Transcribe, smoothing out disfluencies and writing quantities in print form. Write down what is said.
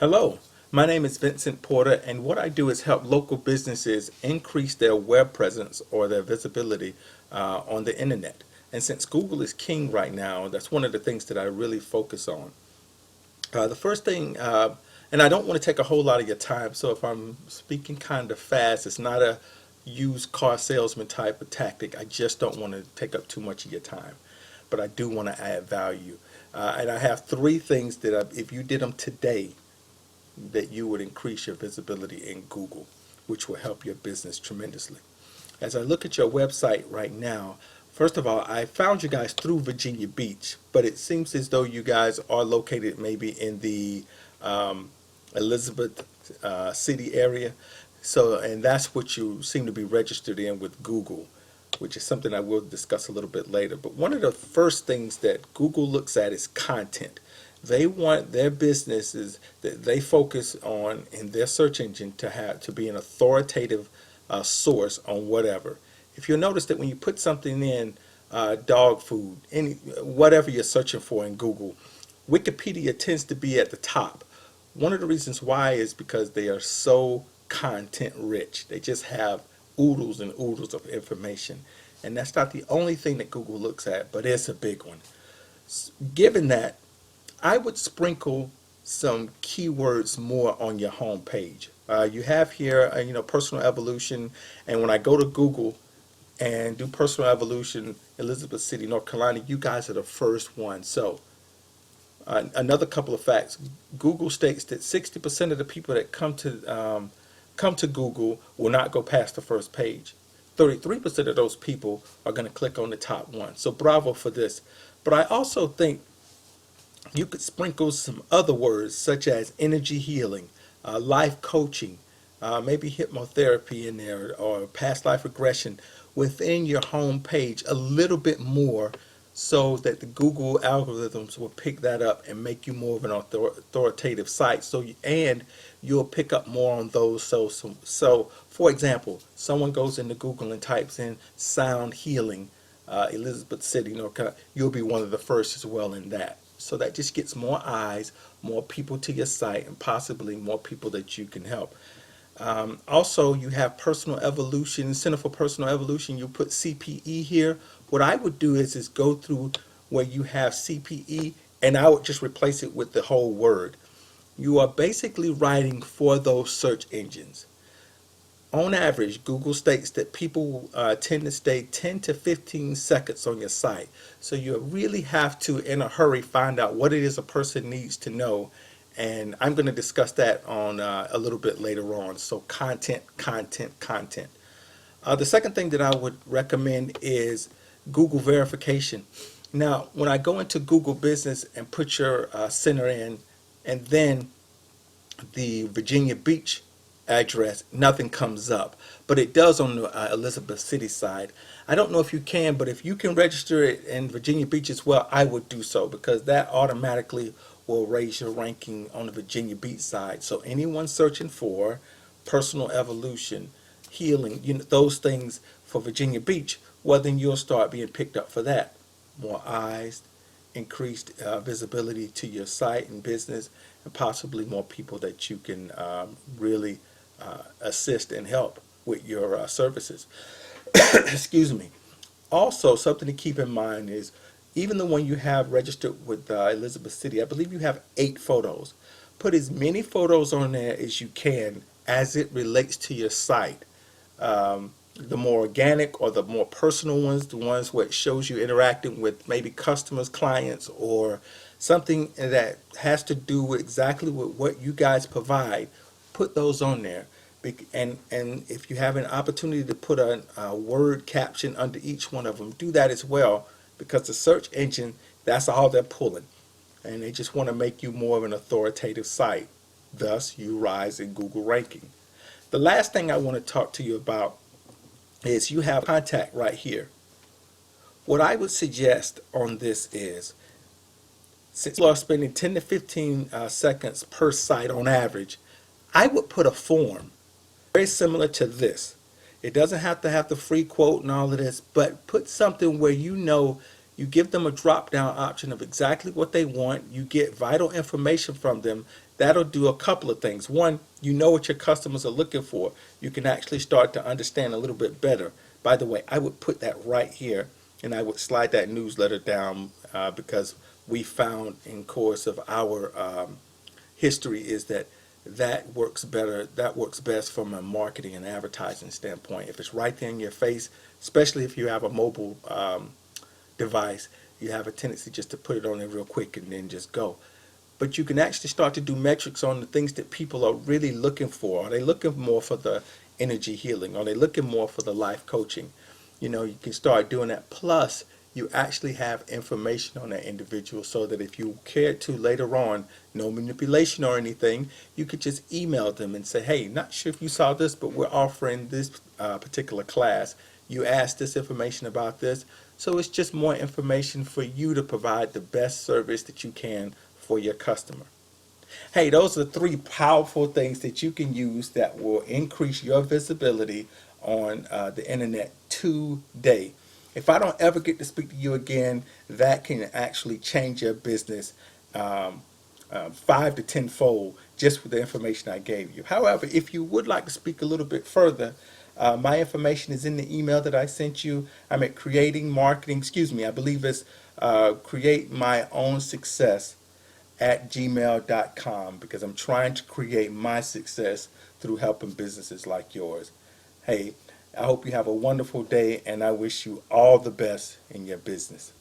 Hello, my name is Vincent Porter, and what I do is help local businesses increase their web presence or their visibility on the internet. And since Google is king right now, that's one of the things that I really focus on. The first thing, and I don't want to take a whole lot of your time, so if I'm speaking kind of fast, it's not a used car salesman type of tactic. I just don't want to take up too much of your time, but I do want to add value. And I have three things that if you did them today, that you would increase your visibility in Google, which will help your business tremendously. As I look at your website right now, first of all, I found you guys through Virginia Beach, but it seems as though you guys are located maybe in the Elizabeth City area. So, and that's what you seem to be registered in with Google, which is something I will discuss a little bit later. But one of the first things that Google looks at is content. They want their businesses that they focus on in their search engine to be an authoritative source on whatever. If you'll notice that when you put something in dog food, any whatever you're searching for in Google, Wikipedia tends to be at the top. One of the reasons why is because they are so content rich. They just have oodles and oodles of information. And that's not the only thing that Google looks at, but it's a big one. Given that, I would sprinkle some keywords more on your home page. You have here, personal evolution, and when I go to Google and do personal evolution, Elizabeth City, North Carolina, you guys are the first one. So, another couple of facts: Google states that 60% of the people that come to Google will not go past the first page. 33% of those people are going to click on the top one. So, bravo for this. But I also think you could sprinkle some other words such as energy healing, life coaching, maybe hypnotherapy in there, or past life regression within your home page a little bit more, so that the Google algorithms will pick that up and make you more of an authoritative site. And you'll pick up more on those. So for example, someone goes into Google and types in sound healing, Elizabeth City, North Carolina, you'll be one of the first as well in that. So that just gets more eyes, more people to your site, and possibly more people that you can help. Also, you have personal evolution, Center for Personal Evolution. You put CPE here. What I would do is go through where you have CPE, and I would just replace it with the whole word. You are basically writing for those search engines. On average, Google states that people tend to stay 10 to 15 seconds on your site. So you really have to, in a hurry, find out what it is a person needs to know. And I'm going to discuss that on a little bit later on. So content, content, content. The second thing that I would recommend is Google verification. Now, when I go into Google Business and put your center in, and then the Virginia Beach address, nothing comes up, but it does on the Elizabeth City side. I don't know if you can, but if you can register it in Virginia Beach as well, I would do so, because that automatically will raise your ranking on the Virginia Beach side. So anyone searching for personal evolution, healing, those things for Virginia Beach, well, then you'll start being picked up for that. More eyes, increased visibility to your site and business, and possibly more people that you can really assist and help with your services. Excuse me. Also, something to keep in mind is, even the one you have registered with Elizabeth City, I believe you have 8 photos. Put as many photos on there as you can as it relates to your site. The more organic or the more personal ones, the ones where it shows you interacting with maybe customers, clients, or something that has to do with exactly with what you guys provide, put those on there. And if you have an opportunity to put a word caption under each one of them, do that as well, because the search engine, that's all they're pulling. And they just want to make you more of an authoritative site. Thus, you rise in Google ranking. The last thing I want to talk to you about is you have contact right here. What I would suggest on this is, since you are spending 10 to 15 seconds per site on average, I would put a form very similar to this. It doesn't have to have the free quote and all of this, but put something where You give them a drop down option of exactly what they want. You get vital information from them. That'll do a couple of things. One, you know what your customers are looking for. You can actually start to understand a little bit better. By the way, I would put that right here, and I would slide that newsletter down because we found in course of our history is that that works better, that works best from a marketing and advertising standpoint. If it's right there in your face, especially if you have a mobile device, you have a tendency just to put it on there real quick and then just go. But you can actually start to do metrics on the things that people are really looking for. Are they looking more for the energy healing? Are they looking more for the life coaching? You know, you can start doing that. Plus, you actually have information on that individual so that if you care to later on, no manipulation or anything, you could just email them and say, hey, not sure if you saw this, but we're offering this particular class. You asked this information about this. So it's just more information for you to provide the best service that you can for your customer. Hey, those are three powerful things that you can use that will increase your visibility on the internet today. If I don't ever get to speak to you again, that can actually change your business 5 to 10 fold just with the information I gave you. However, if you would like to speak a little bit further, my information is in the email that I sent you. I'm at creating marketing, I believe it's create my own success at gmail.com because I'm trying to create my success through helping businesses like yours. Hey, I hope you have a wonderful day and I wish you all the best in your business.